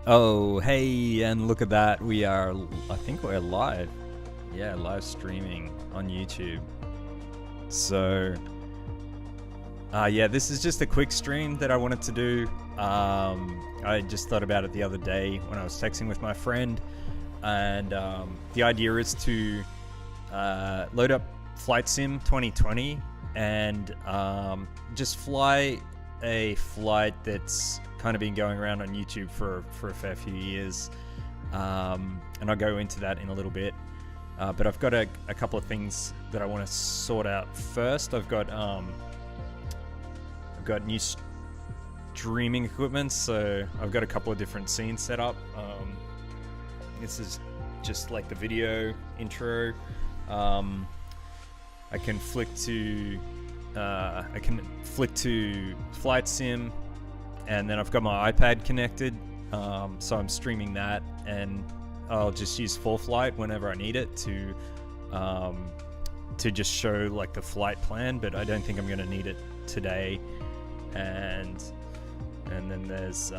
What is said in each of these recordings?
Oh, hey, and look at that. I think we're live. Yeah, live streaming on YouTube. So, yeah, this is just a quick stream that I wanted to do. I just thought about it the other day when I was texting with my friend. And the idea is to load up Flight Sim 2020 and just fly a flight that's kind of been going around on YouTube for a fair few years, and I'll go into that in a little bit. But I've got a couple of things that I want to sort out first. I've got new streaming equipment, so I've got a couple of different scenes set up. This is just like the video intro. I can flick to Flight Sim, and then I've got my iPad connected, so I'm streaming that, and I'll just use Full Flight whenever I need it to just show like the flight plan, but I don't think I'm going to need it today. And then there's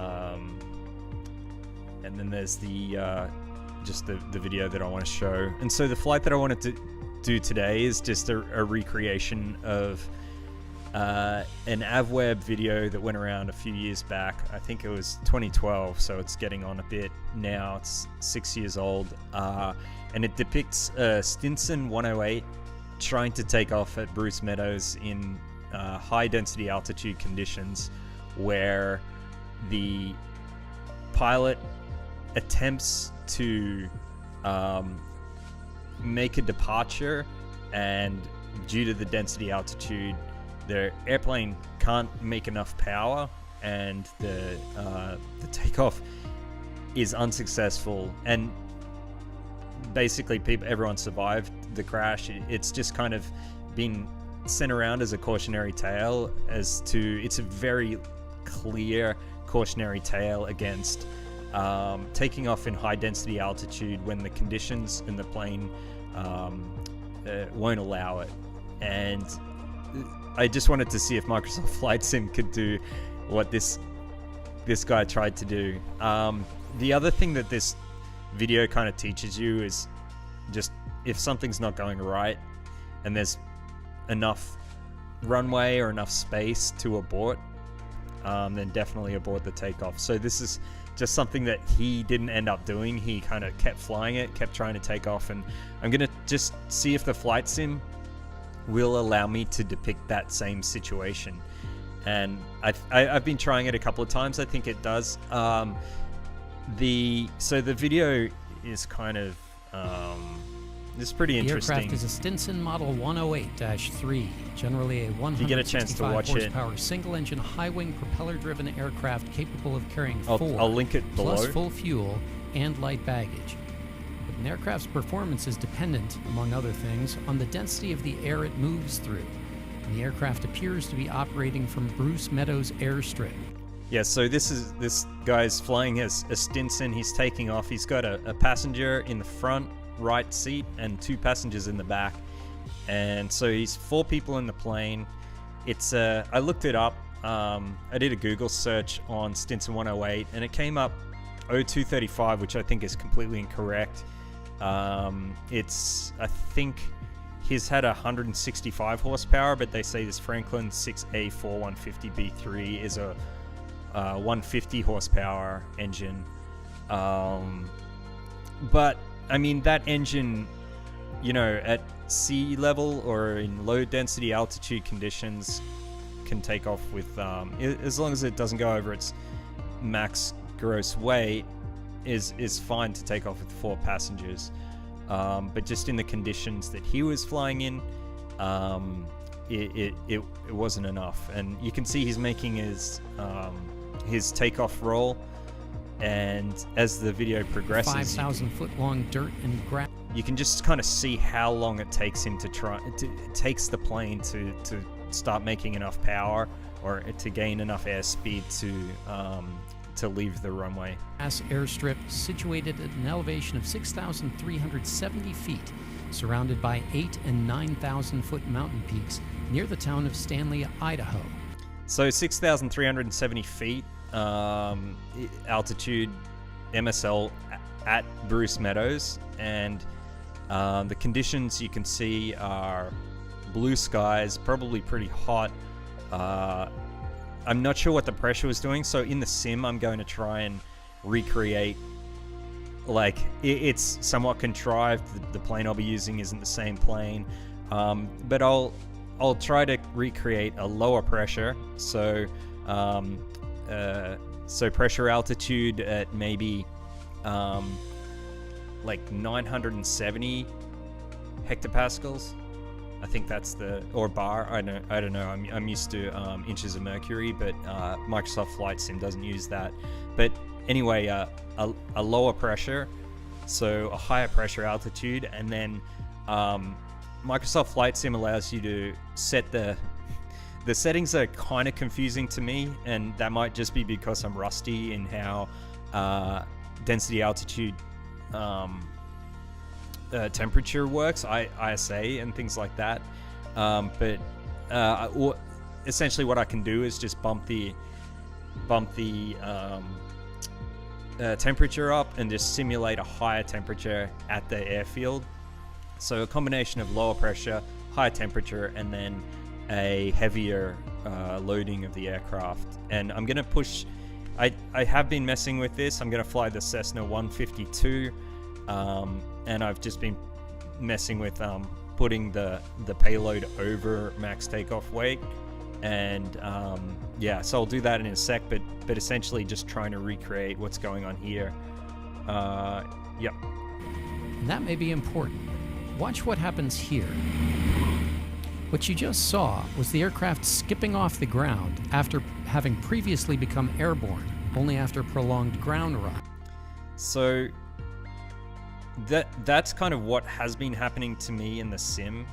the just the video that I want to show. And so the flight that I wanted to do today is just a recreation of an AvWeb video that went around a few years back. I think it was 2012, so it's getting on a bit now. It's 6 years old, and it depicts Stinson 108 trying to take off at Bruce Meadows in high density altitude conditions, where the pilot attempts to make a departure, and due to the density altitude, the airplane can't make enough power, and the takeoff is unsuccessful. And basically, everyone survived the crash. It's just kind of been sent around as a cautionary tale, it's a very clear cautionary tale against taking off in high density altitude when the conditions in the plane won't allow it. And I just wanted to see if Microsoft Flight Sim could do what this guy tried to do. The other thing that this video kind of teaches you is just, if something's not going right and there's enough runway or enough space to abort, then definitely abort the takeoff. So this is just something that he didn't end up doing. He kind of kept flying it, kept trying to take off, and I'm gonna just see if the Flight Sim will allow me to depict that same situation. And I've been trying it a couple of times. I think it does. So the video is kind of it's pretty interesting. The aircraft is a Stinson Model 108-3, generally a 165 horsepower single-engine high-wing propeller-driven aircraft capable of carrying I'll link it below. Plus full fuel and light baggage. But an aircraft's performance is dependent, among other things, on the density of the air it moves through. And the aircraft appears to be operating from Bruce Meadows airstrip. Yeah, so this guy's flying as a Stinson. He's taking off. He's got a passenger in the front right seat and 2 passengers in the back, and so he's 4 people in the plane. It's I looked it up. I did a Google search on Stinson 108, and it came up 0235, which I think is completely incorrect. I think he's had 165 horsepower, but they say this Franklin 6A4150B3 is a 150 horsepower engine. But I mean, that engine, at sea level or in low density altitude conditions can take off with, as long as it doesn't go over its max gross weight, is fine to take off with 4 passengers. But just in the conditions that he was flying in, it wasn't enough. And you can see he's making his takeoff roll. And as the video progresses, 5,000-foot long dirt and grass. You can just kind of see how long it takes him it takes the plane to start making enough power, or to gain enough airspeed to leave the runway. Airstrip situated at an elevation of 6,370 feet, surrounded by 8,000 and 9,000 foot mountain peaks near the town of Stanley, Idaho. So 6,370 feet altitude MSL at Bruce Meadows, and the conditions you can see are blue skies, probably pretty hot. I'm not sure what the pressure was doing, so in the sim I'm going to try and recreate, like, it's somewhat contrived. The plane I'll be using isn't the same plane, but I'll try to recreate a lower pressure, so pressure altitude at maybe like 970 hectopascals. I think that's or bar. I don't know. I'm used to inches of mercury, but Microsoft Flight Sim doesn't use that. But anyway, a lower pressure, so a higher pressure altitude, and then Microsoft Flight Sim allows you to set the settings are kind of confusing to me, and that might just be because I'm rusty in how density, altitude, temperature works, ISA and things like that. Essentially what I can do is just bump the temperature up and just simulate a higher temperature at the airfield. So a combination of lower pressure, higher temperature, and then a heavier loading of the aircraft. And I'm gonna push, I have been messing with this. I'm gonna fly the Cessna 152, and I've just been messing with putting the payload over max takeoff weight, and yeah, so I'll do that in a sec, but essentially just trying to recreate what's going on here. Yep. And that may be important. Watch what happens here. What you just saw was the aircraft skipping off the ground after having previously become airborne, only after prolonged ground run. So that's kind of what has been happening to me in the sim.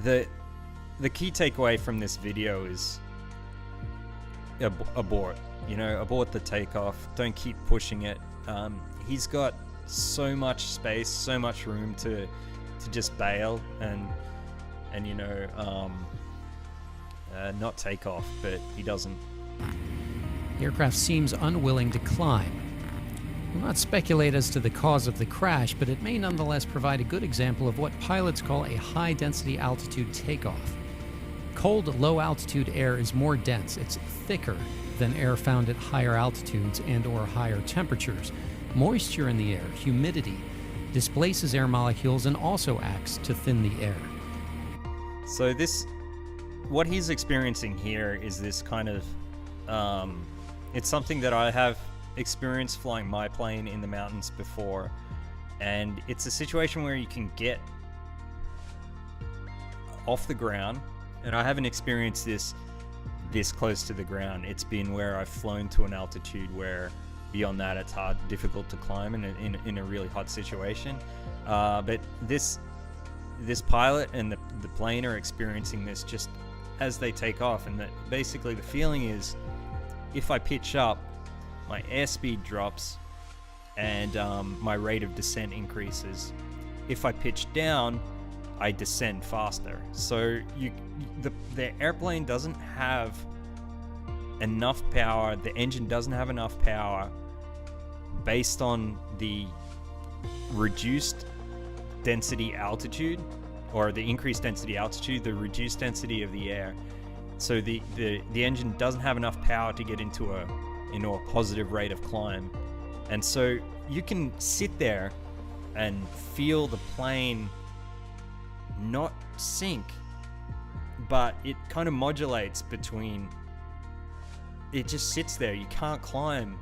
The key takeaway from this video is abort. Abort the takeoff. Don't keep pushing it. He's got so much space, so much room to just bail and not take off, but he doesn't. The aircraft seems unwilling to climb. We'll not speculate as to the cause of the crash, but it may nonetheless provide a good example of what pilots call a high-density altitude takeoff. Cold, low-altitude air is more dense. It's thicker than air found at higher altitudes and/or higher temperatures. Moisture in the air, humidity, displaces air molecules and also acts to thin the air. So what he's experiencing here is this kind of, it's something that I have experienced flying my plane in the mountains before, and it's a situation where you can get off the ground, and I haven't experienced this close to the ground. It's been where I've flown to an altitude where beyond that it's difficult to climb in a really hot situation, but this pilot and the plane are experiencing this just as they take off, and that basically the feeling is, if I pitch up, my airspeed drops and my rate of descent increases. If I pitch down, I descend faster. So the airplane doesn't have enough power, the engine doesn't have enough power based on the reduced density altitude, or the increased density altitude, the reduced density of the air. So the engine doesn't have enough power to get into a positive rate of climb. And so you can sit there and feel the plane not sink, but it kind of modulates between, it just sits there, you can't climb,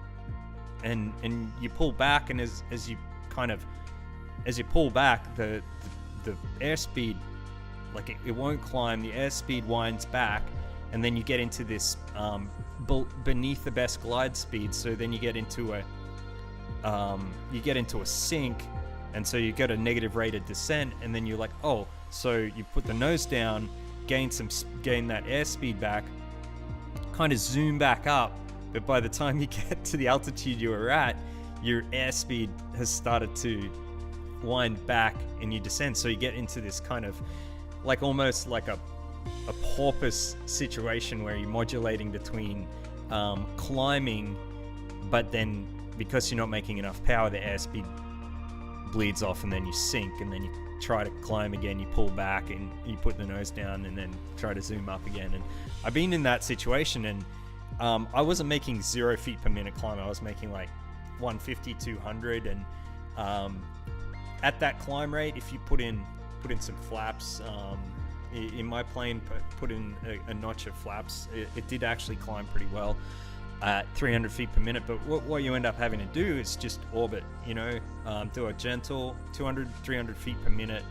and you pull back, and as you pull back, the airspeed, like it won't climb, the airspeed winds back, and then you get into this beneath the best glide speed. So then you get into a sink, and so you get a negative rate of descent, and then you're like, oh, so you put the nose down, gain that airspeed back, kind of zoom back up, but by the time you get to the altitude you were at, your airspeed has started to wind back and you descend. So you get into this kind of like almost like a porpoise situation where you're modulating between climbing but then because you're not making enough power, the airspeed bleeds off and then you sink, and then you try to climb again, you pull back and you put the nose down and then try to zoom up again. And I've been in that situation, and I wasn't making 0 feet per minute climb. I was making like 150, 200, and at that climb rate, if you put in some flaps, in my plane, put in a notch of flaps, it did actually climb pretty well at 300 feet per minute. But what you end up having to do is just orbit, you know, do a gentle 200, 300 feet per minute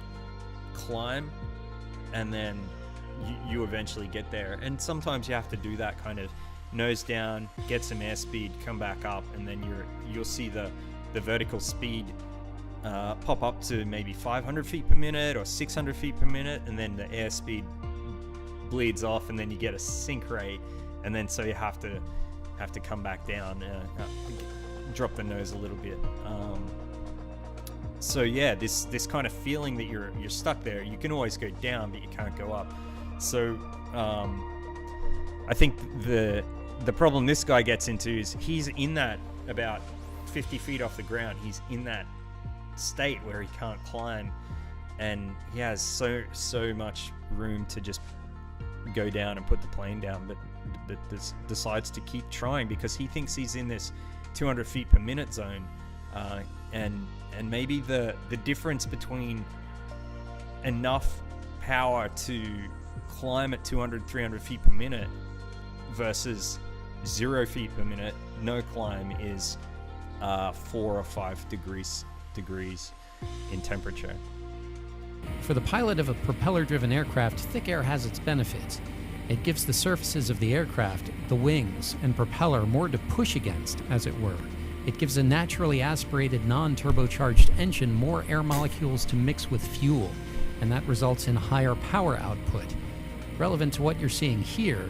climb, and then you eventually get there. And sometimes you have to do that kind of nose down, get some airspeed, come back up, and then you'll see the vertical speed pop up to maybe 500 feet per minute or 600 feet per minute, and then the airspeed bleeds off, and then you get a sink rate, and then so you have to come back down, drop the nose a little bit. So yeah, this kind of feeling that you're stuck there. You can always go down, but you can't go up. So I think the problem this guy gets into is he's in that about 50 feet off the ground. He's in that state where he can't climb, and he has so much room to just go down and put the plane down, but decides to keep trying because he thinks he's in this 200 feet per minute zone, and maybe the difference between enough power to climb at 200, 300 feet per minute versus 0 feet per minute, no climb, is 4 or 5 degrees in temperature. For the pilot of a propeller-driven aircraft, thick air has its benefits. It gives the surfaces of the aircraft, the wings and propeller, more to push against, as it were. It gives a naturally aspirated, non-turbocharged engine more air molecules to mix with fuel, and that results in higher power output. Relevant to what you're seeing here,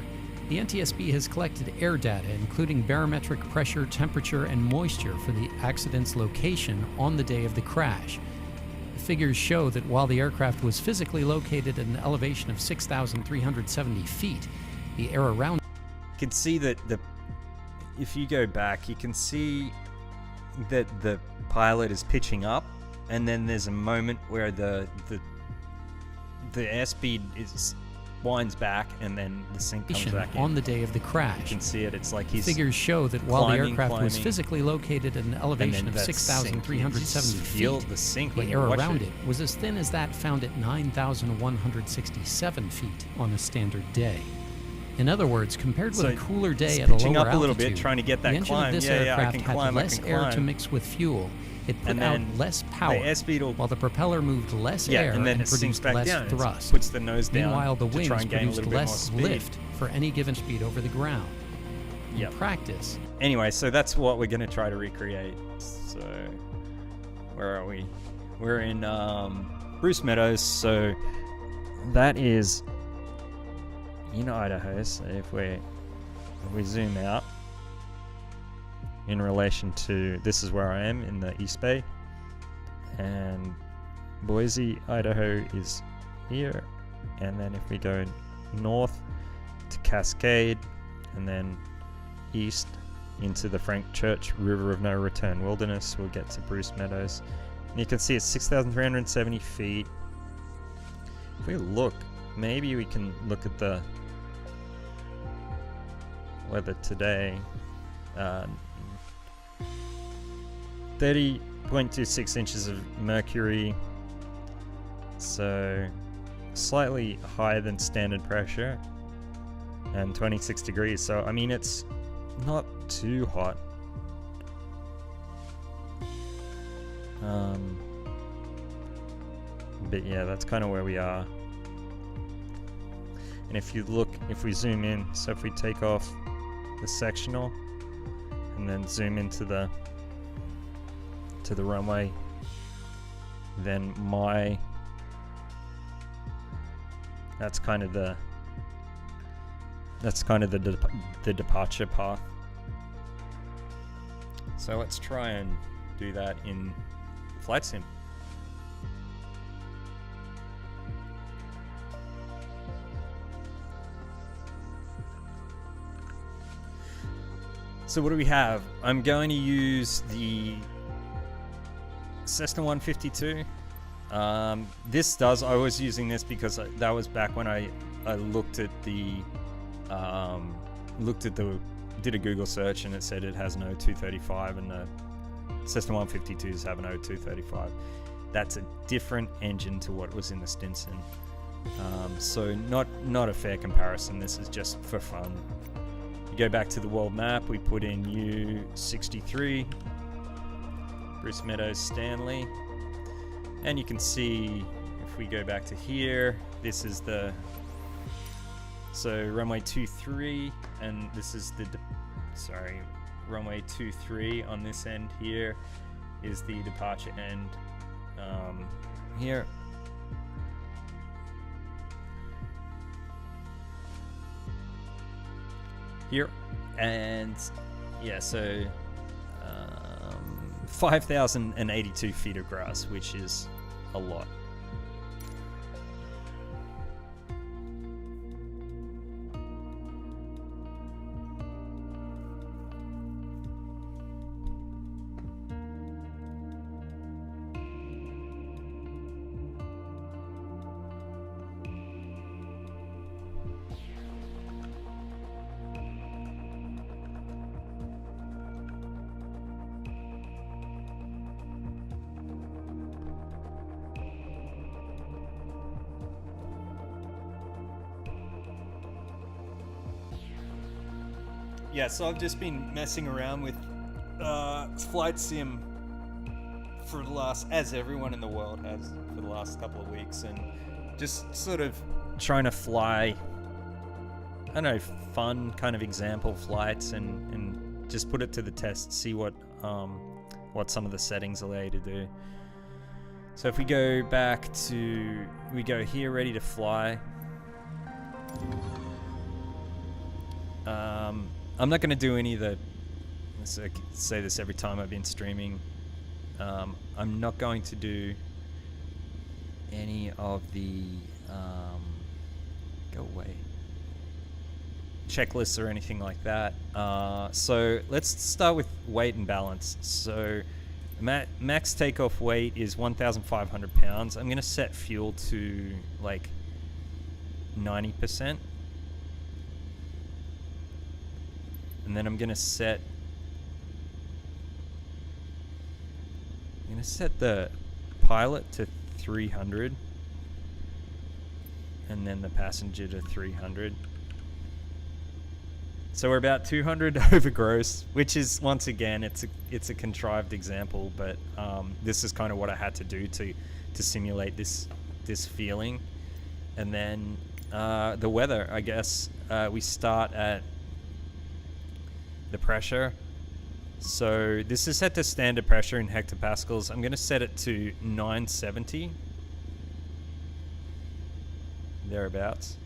the NTSB has collected air data, including barometric pressure, temperature, and moisture for the accident's location on the day of the crash. The figures show that while the aircraft was physically located at an elevation of 6,370 feet, the air around... You can see that if you go back, you can see that the pilot is pitching up, and then there's a moment where the airspeed winds back, and then the sink comes back in. On the day of the crash. You can see it. It's like he's figures show that while the aircraft was physically located at an elevation of 6,370 feet, the sink the air around it was as thin as that found at 9,167 feet on a standard day. In other words, compared with a cooler day at a lower altitude, a little bit, trying to get that the engine climb. of this aircraft had less air to mix with fuel. It put out less power, while the propeller moved less air and produced less thrust. Puts the nose down. Meanwhile, the to wings try and gain produced less lift for any given speed over the ground. In practice. Anyway, so that's what we're going to try to recreate. So, where are we? We're in Bruce Meadows. So that is in Idaho. So if we zoom out, in relation to, this is where I am in the East Bay, and Boise, Idaho is here, and then if we go north to Cascade, and then east into the Frank Church River of No Return Wilderness, we'll get to Bruce Meadows, and you can see it's 6,370 feet. If we look, maybe we can look at the weather today. 30.26 inches of mercury, so slightly higher than standard pressure, and 26 degrees, so I mean it's not too hot. But yeah, that's kind of where we are. And if you look, if we zoom in, so if we take off the sectional and then zoom into the runway, then that's kind of the departure path. So let's try and do that in Flight Sim. So what do we have? I'm going to use the Cessna 152. I was using this because that was back when I looked at the did a Google search and it said it has an O235 and the Cessna 152s have an O235. That's a different engine to what was in the Stinson. So not a fair comparison. This is just for fun. You go back to the world map, we put in U63, Bruce Meadows, Stanley, and you can see if we go back to here, this is the runway 23, and this is the runway 23 on this end here is the departure end here. Here, and yeah, so 5,082 feet of grass, which is a lot. Yeah, so I've just been messing around with flight sim for the last, as everyone in the world has for the last couple of weeks, and just sort of trying to fly, I don't know, fun kind of example flights and just put it to the test, see what some of the settings allow you to do. So if we go back to, we go here, ready to fly. I'm not going to do any of the, I say this every time I've been streaming, I'm not going to do any of the, go away, checklists or anything like that. So let's start with weight and balance. So max takeoff weight is 1,500 pounds. I'm going to set fuel to like 90%. And then I'm gonna set the pilot to 300, and then the passenger to 300. So we're about 200 over gross, which is, once again, it's a contrived example, but this is kind of what I had to do to simulate this feeling. And then the weather, I guess, we start at the pressure. So this is set to standard pressure in hectopascals. I'm going to set it to 970 thereabouts.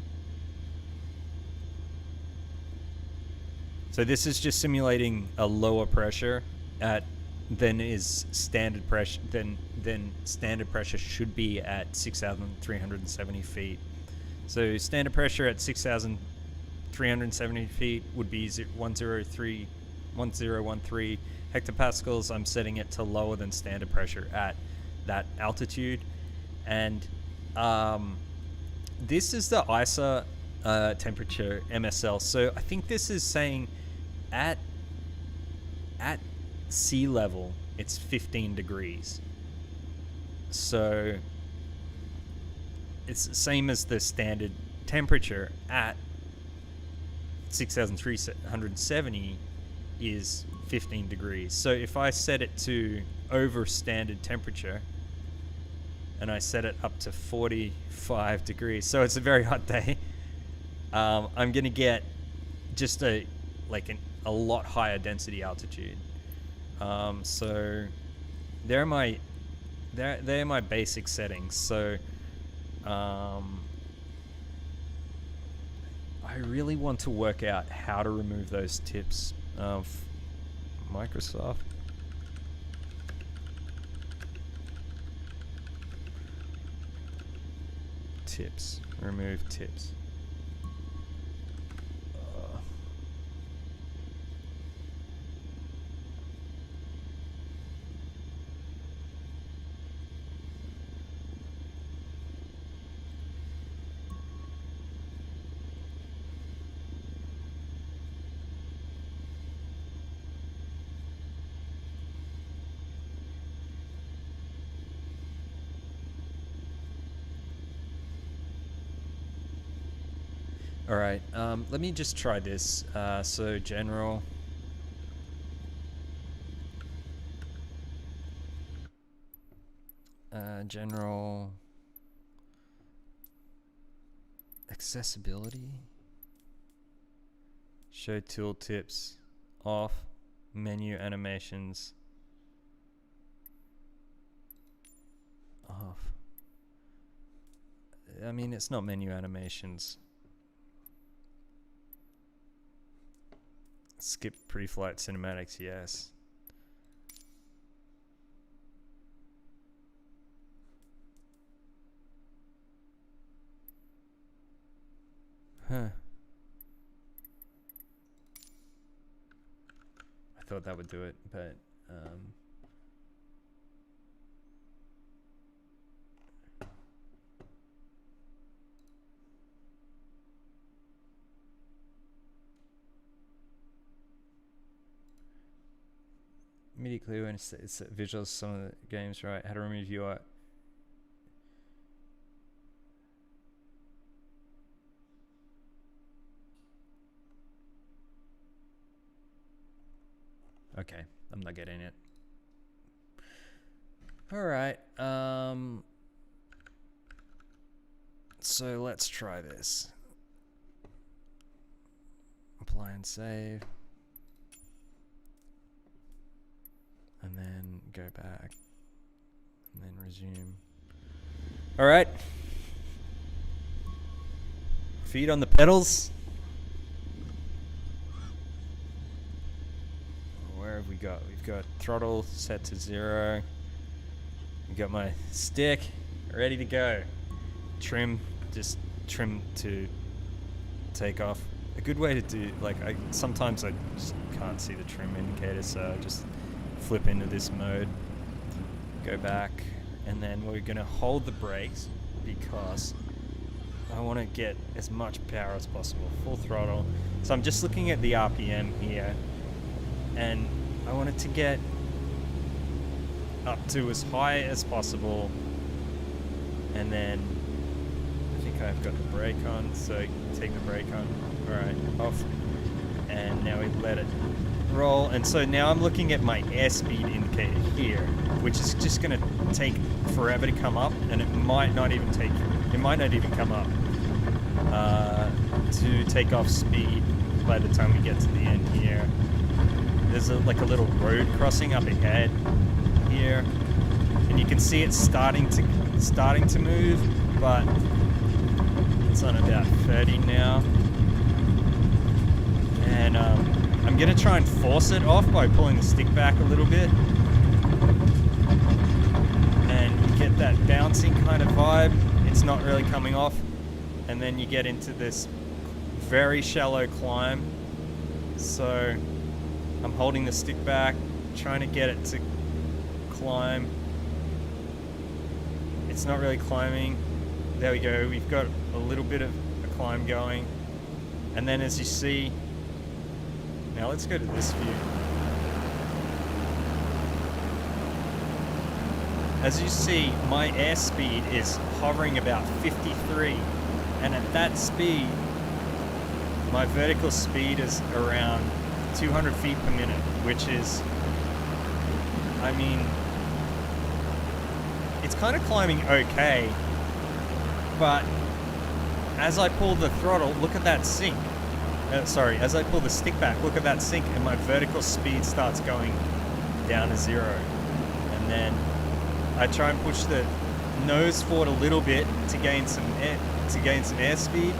So this is just simulating a lower pressure than is standard pressure. Then standard pressure should be at 6,370 feet. So standard pressure at 6,370 feet would be 1013 hectopascals. I'm setting it to lower than standard pressure at that altitude, and this is the ISA temperature MSL. So I think this is saying at sea level it's 15 degrees. So it's the same as the standard temperature at 6,370 is 15 degrees. So if I set it to over standard temperature and I set it up to 45 degrees, so it's a very hot day, I'm gonna get just a lot higher density altitude. So they're my basic settings. So I really want to work out how to remove those tips of Microsoft. Tips. Remove tips. Alright, let me just try this. So general. General accessibility. Show tooltips off. Menu animations off. I mean, it's not menu animations. Skip pre-flight cinematics, yes. Huh. I thought that would do it, but immediately when it's visuals some of the games, right? How to remove UI. Okay, I'm not getting it. All right. So let's try this. Apply and save. And then go back. And then resume. All right. Feet on the pedals. Where have we got? We've got throttle set to 0. We've got my stick ready to go. Trim, just trim to take off. A good way to do, like, sometimes I just can't see the trim indicator, so I just flip into this mode, go back, and then we're gonna hold the brakes because I want to get as much power as possible, full throttle. So I'm just looking at the RPM here, and I want it to get up to as high as possible, and then I think I've got the brake on, so take the brake on. Alright, off, and now we let it roll. And so now I'm looking at my airspeed indicator here, which is just going to take forever to come up, and it might not even come up to take off speed by the time we get to the end here. There's like a little road crossing up ahead here, and you can see it's starting to move, but it's on about 30 now. And I'm gonna try and force it off by pulling the stick back a little bit, and you get that bouncing kind of vibe. It's not really coming off, and then you get into this very shallow climb. So I'm holding the stick back, trying to get it to climb. It's not really climbing. There we go, we've got a little bit of a climb going. And then as you see, now let's go to this view. As you see, my airspeed is hovering about 53, and at that speed, my vertical speed is around 200 feet per minute, which is, I mean, it's kind of climbing okay, but as I pull the throttle, look at that sink. As I pull the stick back, look at that sink, and my vertical speed starts going down to 0. And then I try and push the nose forward a little bit to gain some airspeed,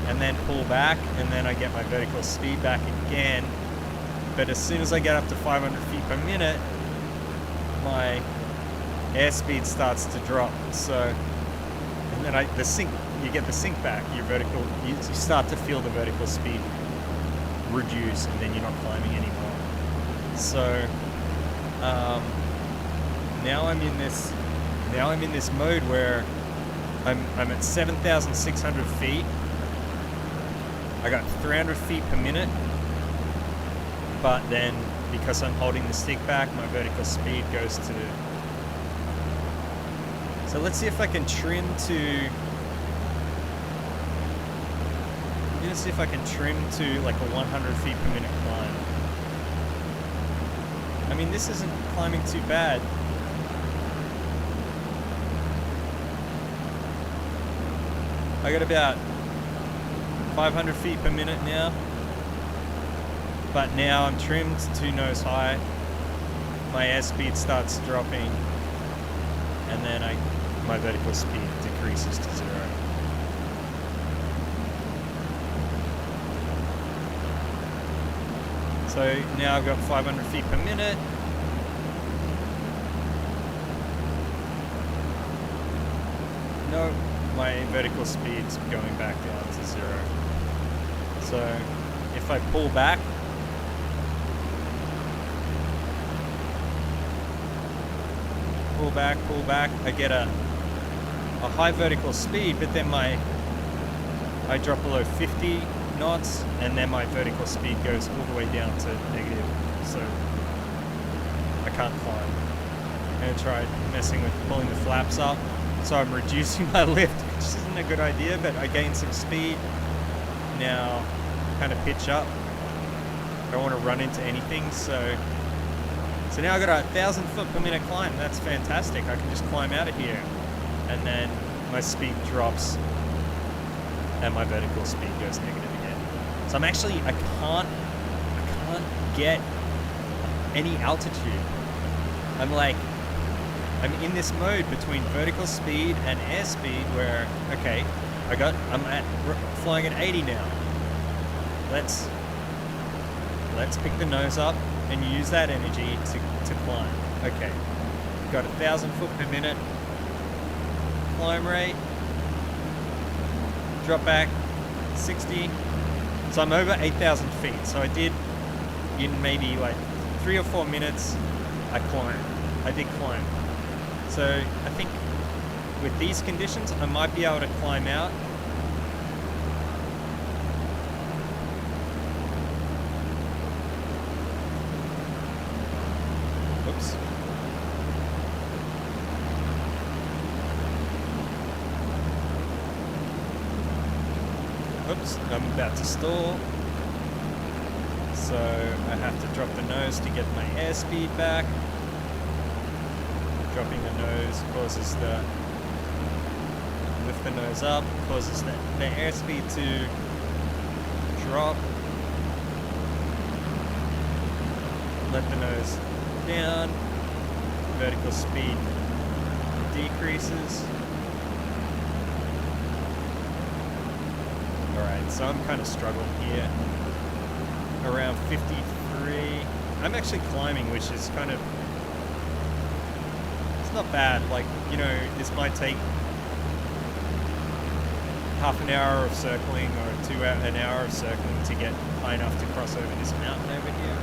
and then pull back, and then I get my vertical speed back again. But as soon as I get up to 500 feet per minute, my airspeed starts to drop. So, and then you get the sink back, you start to feel the vertical speed reduce, and then you're not climbing anymore. So now I'm in this mode where I'm at 7,600 feet. I got 300 feet per minute, but then because I'm holding the stick back, my vertical speed goes to. So let's see if I can trim to. gonna see if I can trim to like a 100 feet per minute climb. I mean, this isn't climbing too bad. I got about 500 feet per minute now. But now I'm trimmed to nose high. My airspeed starts dropping. And then my vertical speed decreases to 0. So now I've got 500 feet per minute. No, my vertical speed's going back down to 0. So if I pull back, pull back, I get a high vertical speed, but then I drop below 50 knots, and then my vertical speed goes all the way down to negative, so I can't climb. I'm going to try messing with pulling the flaps up, so I'm reducing my lift, which isn't a good idea, but I gain some speed. Now, kind of pitch up. I don't want to run into anything, so now I got a 1,000 foot per minute climb. That's fantastic. I can just climb out of here, and then my speed drops, and my vertical speed goes negative again. So I'm actually, I can't get any altitude. I'm in this mode between vertical speed and airspeed where, okay, I'm flying at 80 now. Let's pick the nose up and use that energy to climb. Okay, got 1,000 foot per minute climb rate. Drop back 60. So I'm over 8,000 feet. So I did, in maybe like 3 or 4 minutes, I did climb. So I think with these conditions, I might be able to climb out. Oops. Oops, I'm about to stall. So I have to drop the nose to get my airspeed back. Dropping the nose causes lift the nose up, causes the airspeed to drop. Let the nose down, vertical speed decreases. Alright, so I'm kind of struggling here. Around 53. I'm actually climbing, which is kind of, it's not bad. Like, you know, this might take half an hour of circling or an hour of circling to get high enough to cross over this mountain over here.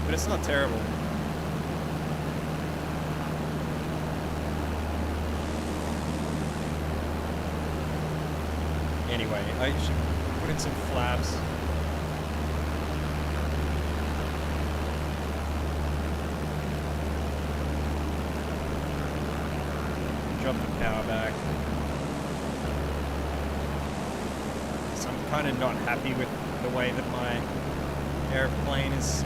But it's not terrible. Anyway, I should put in some flaps. Drop the power back. So I'm kind of not happy with the way that my airplane is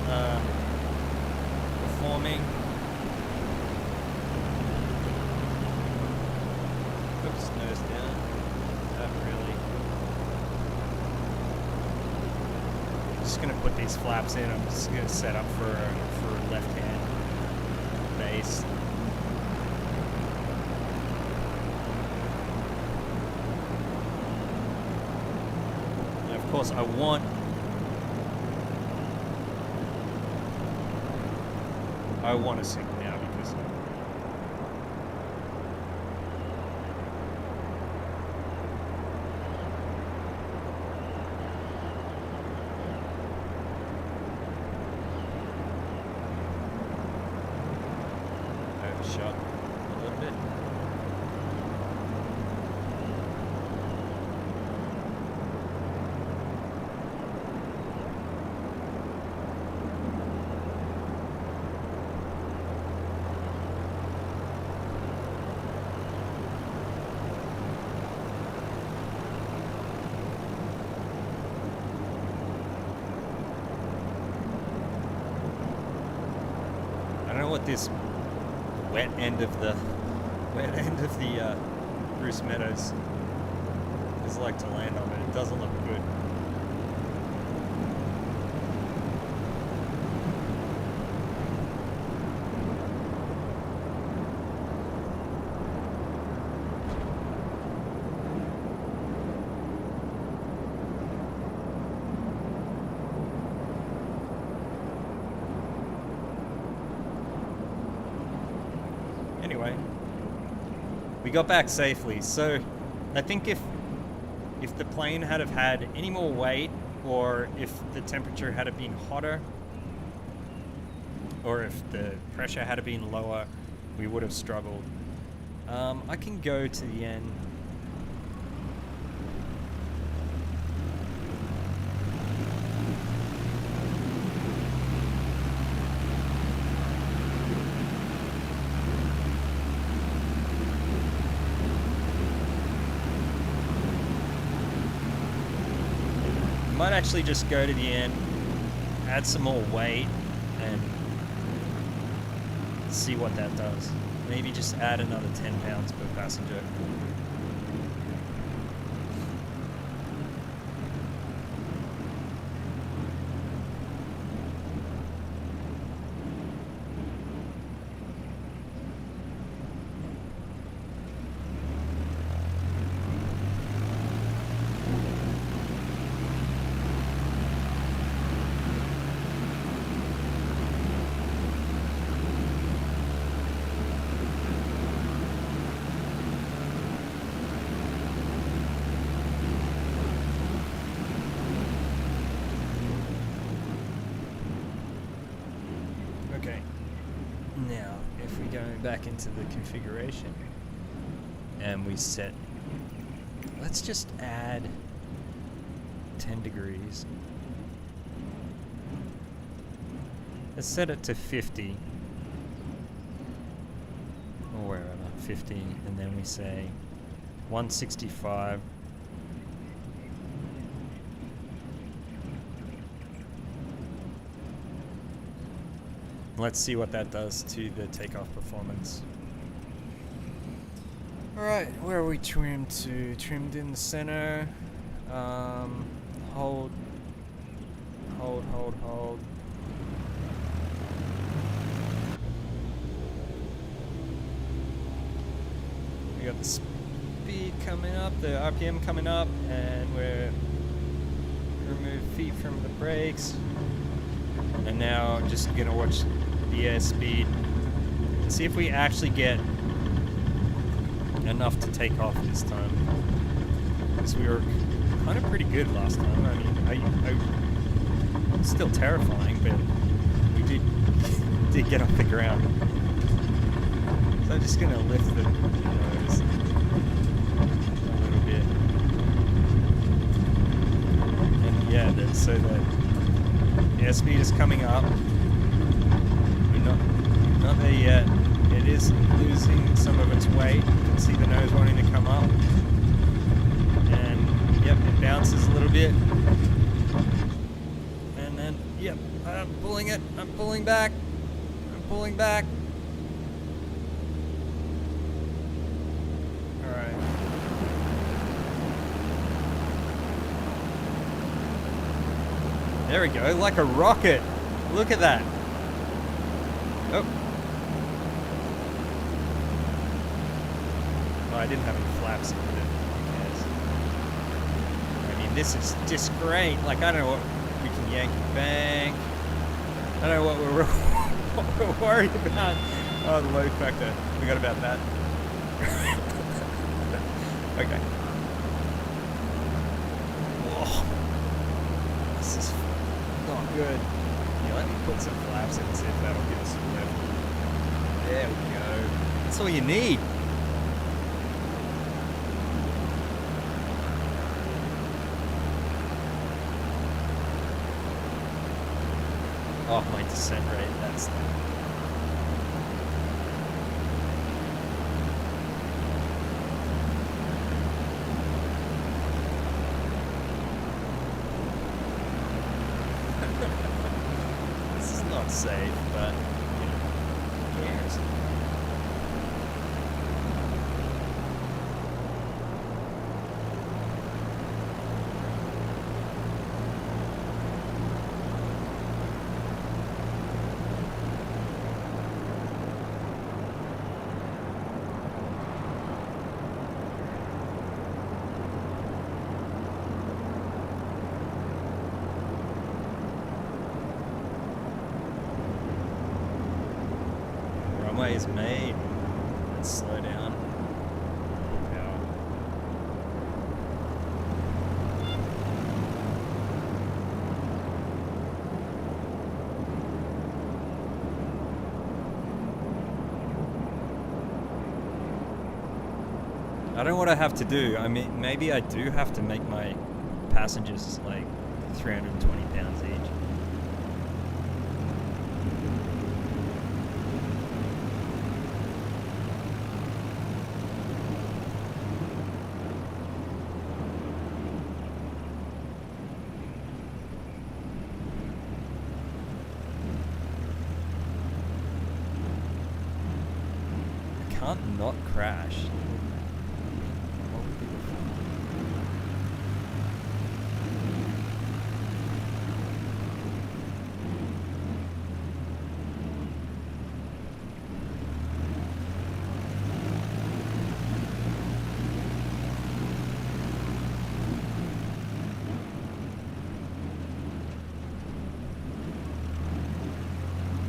performing. Oops, nose down. Not really. I'm just gonna put these flaps in. I'm just gonna set up for left hand base. And of course, I want to sink now because overshot a little bit. what this wet end of the Bruce Meadows is like to land on, but it doesn't look good. Anyway, we got back safely. So I think if the plane had have had any more weight, or if the temperature had have been hotter, or if the pressure had have been lower, we would have struggled. I can go to the end. Might actually just go to the end, add some more weight, and see what that does. Maybe just add another 10 pounds per passenger. Okay, now if we go back into the configuration and we set, let's just add 10 degrees. Let's set it to 50 or wherever, 50, and then we say 165. Let's see what that does to the takeoff performance. Alright, where are we trimmed to? Trimmed in the center. Hold. We got the speed coming up, the RPM coming up, and we're remove feet from the brakes. And now just gonna watch the airspeed and see if we actually get enough to take off this time. Because we were kind of pretty good last time. I mean, it's still terrifying, but we did get off the ground. So I'm just gonna lift the nose a little bit. And yeah, so the airspeed is coming up. We're not there yet. It is losing some of its weight. You can see the nose wanting to come up. And yep, it bounces a little bit. And then, yep, I'm pulling it. I'm pulling back. I'm pulling back. Alright. There we go, like a rocket. Look at that. Oh. Oh, I didn't have any flaps in it. Who cares? I mean, this is just great. Like, I don't know what we can yank and bank. I don't know what we're worried about. Oh, the load factor. Forgot about that. Okay. Whoa. This is not good. Yeah, let me put some flaps in and see if that'll give us a lift. There we go. That's all you need. Oh, my descent rate, that's... This is not safe, but, you know. cares? Runway is made. Let's slow down. Power. I don't know what I have to do. I mean, maybe I do have to make my passengers like 320 pounds each. Can't not crash. What would be the fun?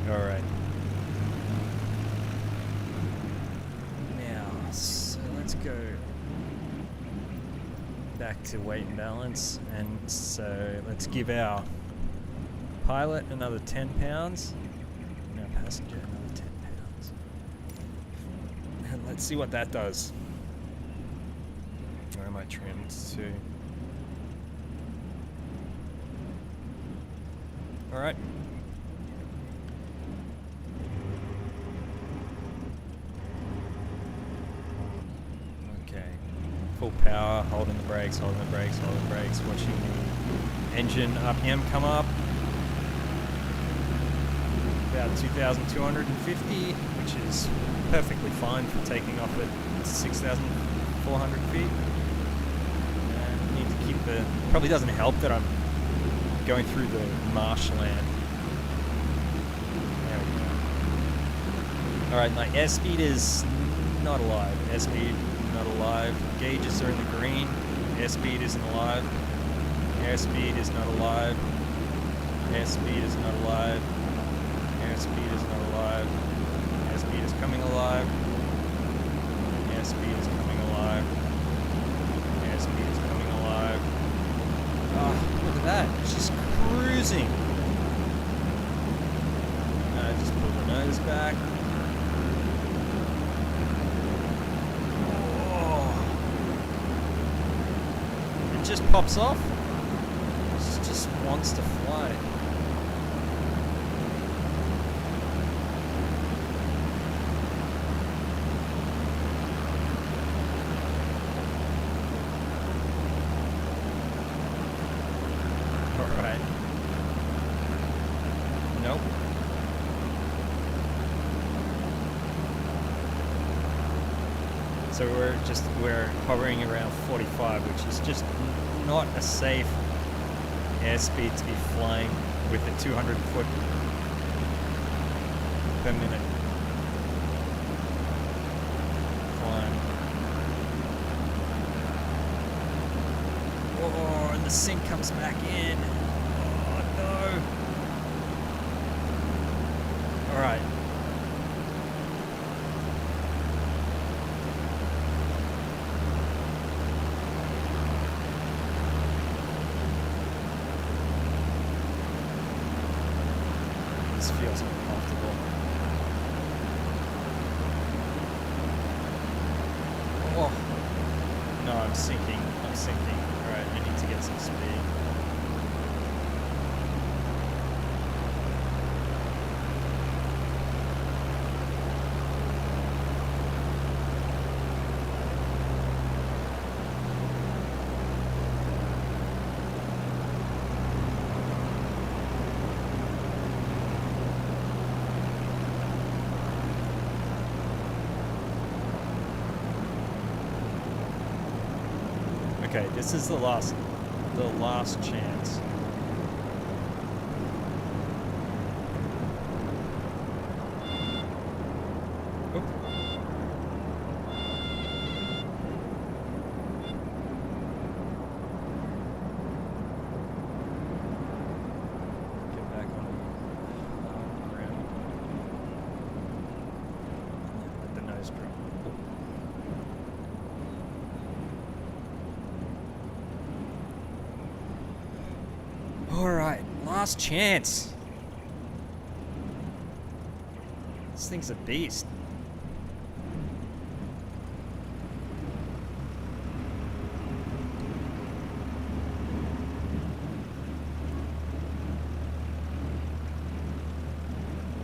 All right. Go back to weight and balance, and so let's give our pilot another 10 pounds and our passenger another 10 pounds, and let's see what that does. Where am I trimmed to? All right. Full power, holding the brakes, holding the brakes, holding the brakes, watching the engine RPM come up. About 2,250, which is perfectly fine for taking off at 6,400 feet. And need to keep the... Probably doesn't help that I'm going through the marshland. There we go. Alright, my airspeed is not alive. Airspeed not alive. Gauges are in the green. Airspeed isn't alive. Airspeed is not alive. Airspeed is not alive. Airspeed is not alive. Airspeed is coming alive. Airspeed is coming alive. Airspeed is coming alive. Oh, look at that. It's just cruising. Just pull the nose back. Just pops off. It just wants to fly. All right. Nope. So we're hovering around 45, which is just not a safe airspeed to be flying with a 200 foot per minute climb. Oh, and the sink comes back in. Oh no. All right. This feels uncomfortable. Oh, no, I'm sinking. I'm sinking. Alright, I need to get some speed. Okay, this is the last chance. Oop. Get back on the ground. Let the nose drop. Alright, last chance. This thing's a beast.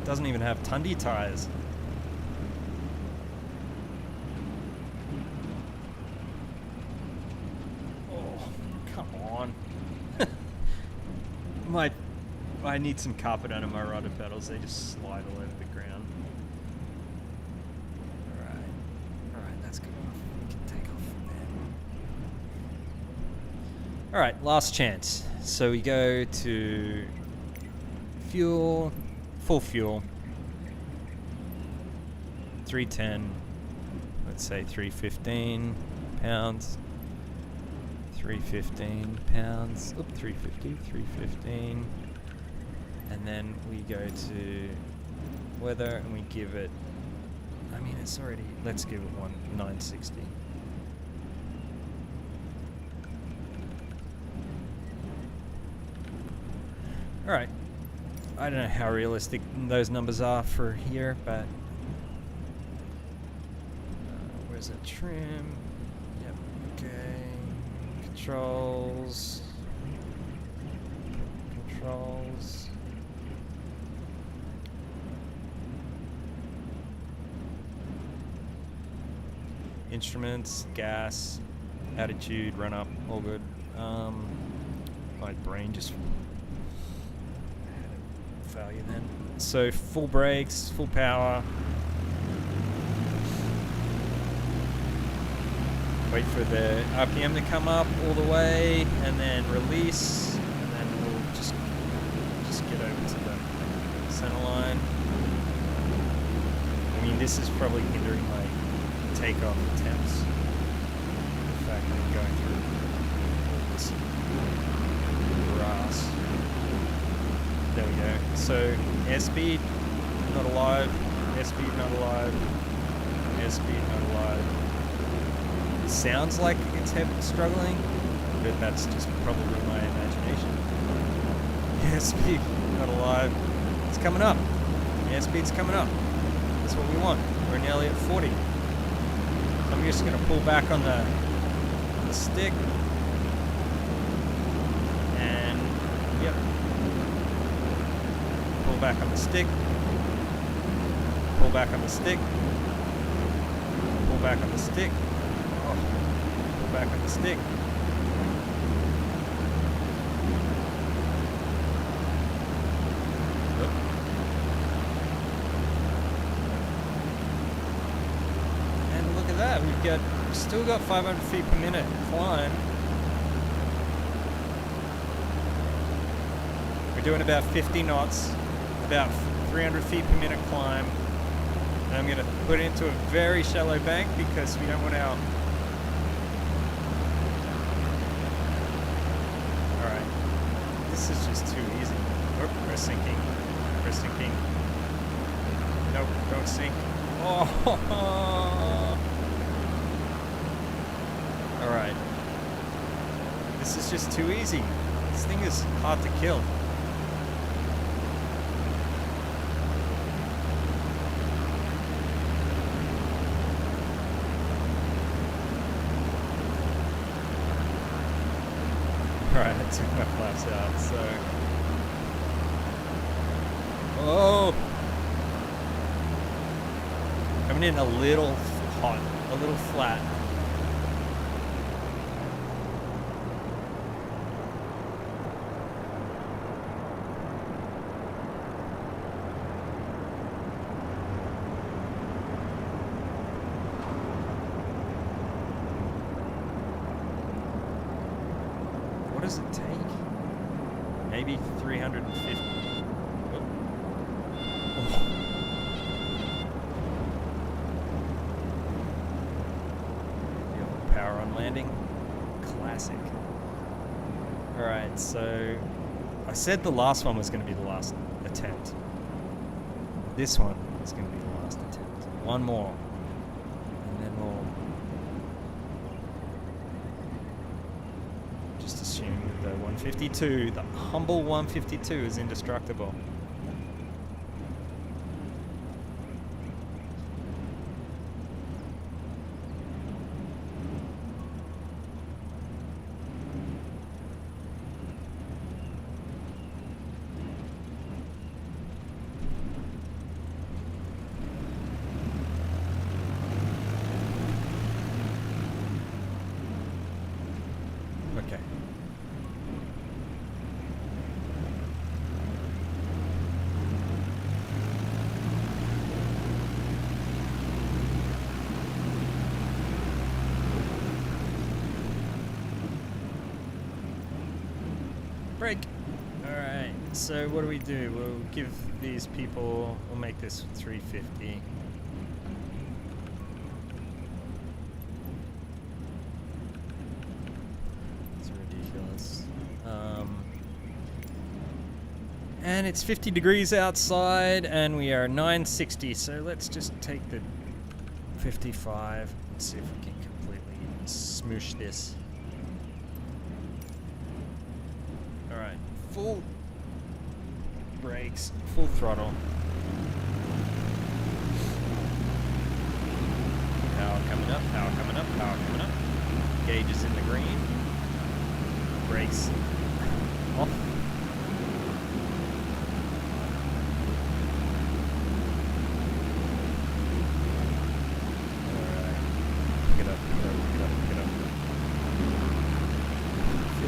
Doesn't even have Tundi tires. Oh, come on. I need some carpet under my rudder pedals. They just slide all over the ground. Alright, that's good enough. We can take off from there. Alright, last chance. So we go to fuel, full fuel. 310, let's say 315 pounds. 315 pounds. Oop, 350, 315. And then we go to weather and we give it, I mean, it's already, let's give it 960. Alright. I don't know how realistic those numbers are for here, but where's the trim? Yep, okay. Controls. Instruments, gas, attitude, run up, all good. My brain just had a failure then. So full brakes, full power. Wait for the RPM to come up all the way, and then release, and then we'll just get over to the center line. I mean, this is probably hindering my takeoff attempts. In fact, I'm going through all this grass. There we go. So airspeed not alive. Airspeed not alive. Airspeed not alive. Sounds like it's struggling, but that's just probably my imagination. Airspeed not alive. It's coming up. Airspeed's coming up. That's what we want. We're nearly at 40. I'm just going to pull back on the stick. And, yep. Pull back on the stick. Pull back on the stick. Pull back on the stick. Pull back on the stick. And look at that, we've still got 500 feet per minute climb. We're doing about 50 knots, about 300 feet per minute climb. And I'm going to put it into a very shallow bank because we don't want our... Alright. This is just too easy. Oh, we're sinking. We're sinking. Nope, don't sink. Oh! Alright. This is just too easy. This thing is hard to kill. Alright, I took my flaps out, so... Oh! Coming in a little hot, a little flat. One landing. Classic. Alright, so I said the last one was going to be the last attempt. This one is going to be the last attempt. One more. And then we'll just assume that the 152, the humble 152, is indestructible. Okay. Break. Alright, so what do we do? We'll give these people, we'll make this 350. And it's 50 degrees outside, and we are 960, so let's just take the 55 and see if we can completely smoosh this. Alright, full brakes, full throttle. Power coming up, power coming up, power coming up. Gauge is in the green. Brakes off.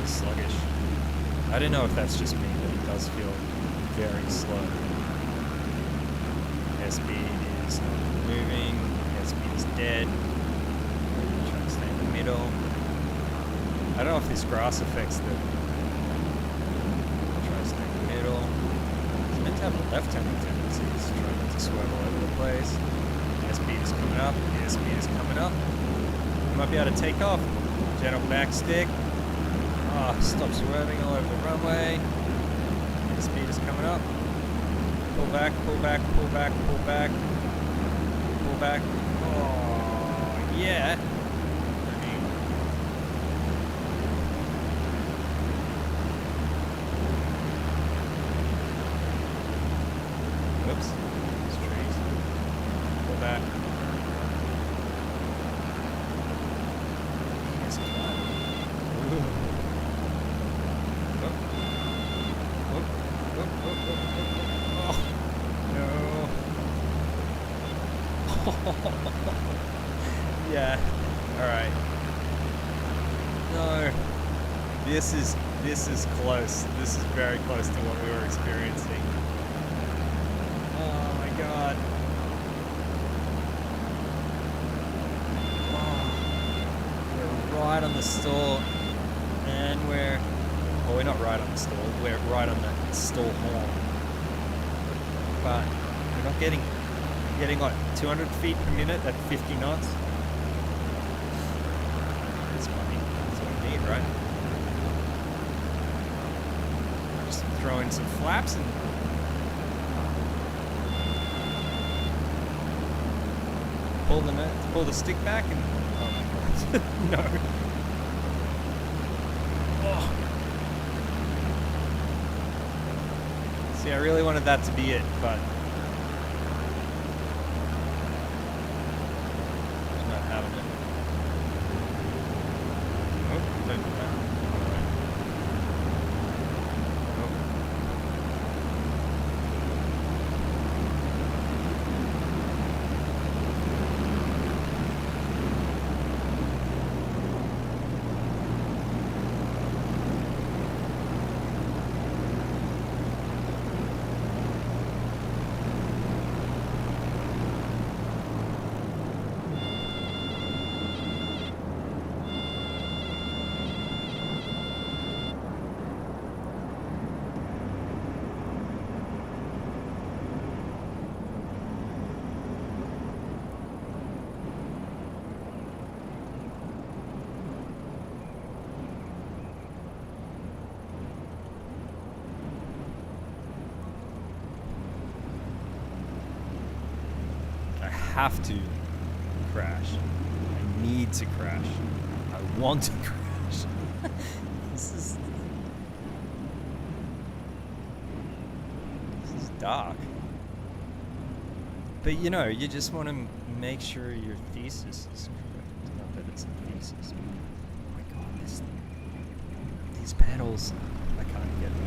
Sluggish. I don't know if that's just me, but it does feel very slow. Airspeed is not moving. Airspeed is dead. Trying to stay in the middle. I don't know if this grass affects the. Try to stay in the middle. It's meant to have a left-handed tendency. It's trying not to swerve all over the place. Airspeed is coming up. Airspeed is coming up. You might be able to take off. Gentle back stick. Oh, stop swerving all over the runway. The speed is coming up. Pull back, pull back, pull back, pull back. Pull back. Oh, yeah. Whoops. There's trees. Pull back. Yes, yeah. All right. No. This is close. This is very close to what we were experiencing. Oh my god. Oh. We're right on the stall, and we're not right on the stall. We're right on the stall horn. But we're not getting like 200 feet per minute at 50 knots. That's funny. That's what we need, right? Just throw in some flaps and pull the stick back and oh my god. No. Oh. See, I really wanted that to be it, but have to crash. I need to crash. I want to crash. This is dark. But you know, you just want to make sure your thesis is correct. Not that it's a thesis. Oh my god, these panels, I can't get them.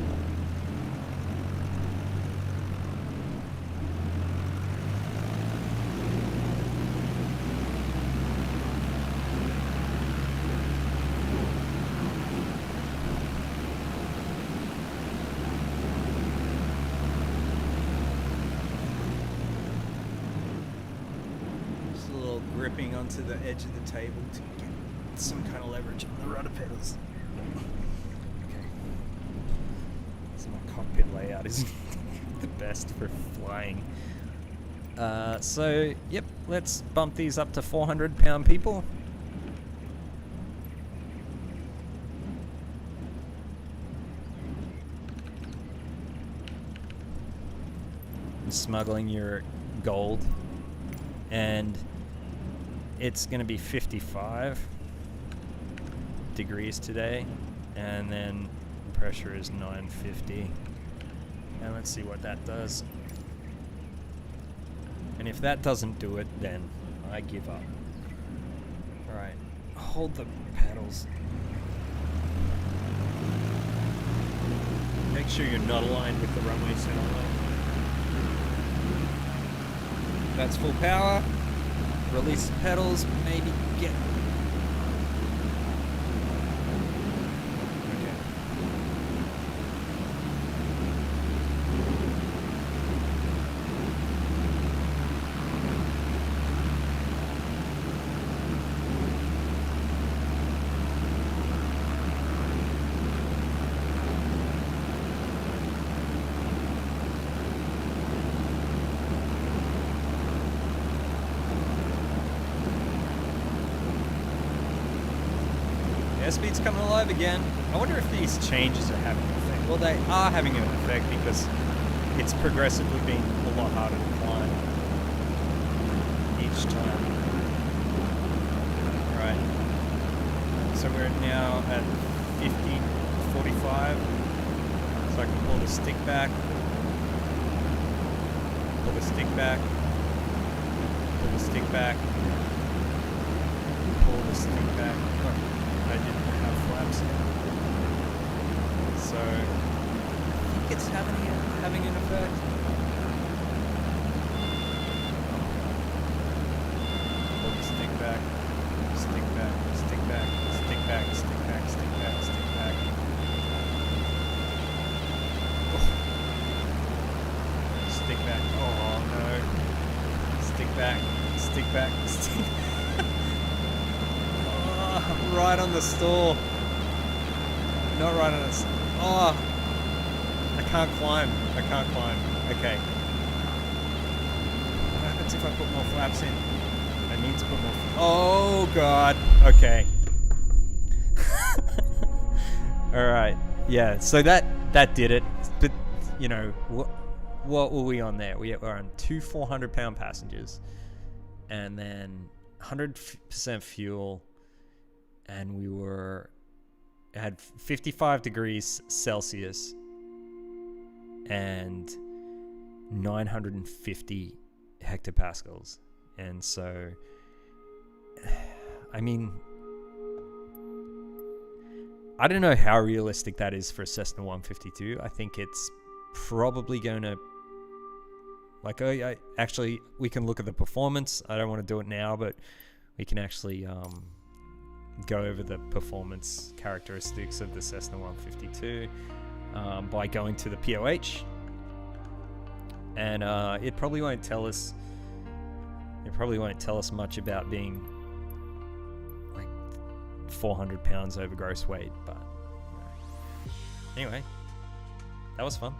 Gripping onto the edge of the table to get some kind of leverage on the rudder pedals. Okay. So my cockpit layout isn't the best for flying. So, yep, let's bump these up to 400-pound people. I'm smuggling your gold, and it's going to be 55 degrees today, and then pressure is 950. And let's see what that does. And if that doesn't do it, then I give up. Alright, hold the paddles. Make sure you're not aligned with the runway center line. That's full power. Release pedals, maybe get... Okay. Airspeed's coming alive again. I wonder if these changes are having an effect. Well, they are having an effect because it's progressively being a lot harder to climb each time. Alright. So we're now at 1545. So I can pull the stick back. Pull the stick back. Pull the stick back. Pull the stick back. Oh. I didn't have flaps in. So I think it's having an effect. Pull the stick back, stick back, stick back, stick back, stick back, stick back, stick back. Oh. Stick back. Oh no. Stick back, stick back, stick back. Right on the stall. Not right on the oh! I can't climb. I can't climb. Okay. What happens if I put more flaps in? I need to put more oh god. Okay. Alright. Yeah, so that did it. But, you know, what were we on there? We were on 2 400-pound passengers. And then 100% fuel. And we had 55 degrees Celsius and 950 hectopascals. And so, I mean, I don't know how realistic that is for a Cessna 152. I think it's probably going to, like, actually, we can look at the performance. I don't want to do it now, but we can actually go over the performance characteristics of the Cessna 152 by going to the POH, and it probably won't tell us much about being like 400 pounds over gross weight, but anyway, that was fun.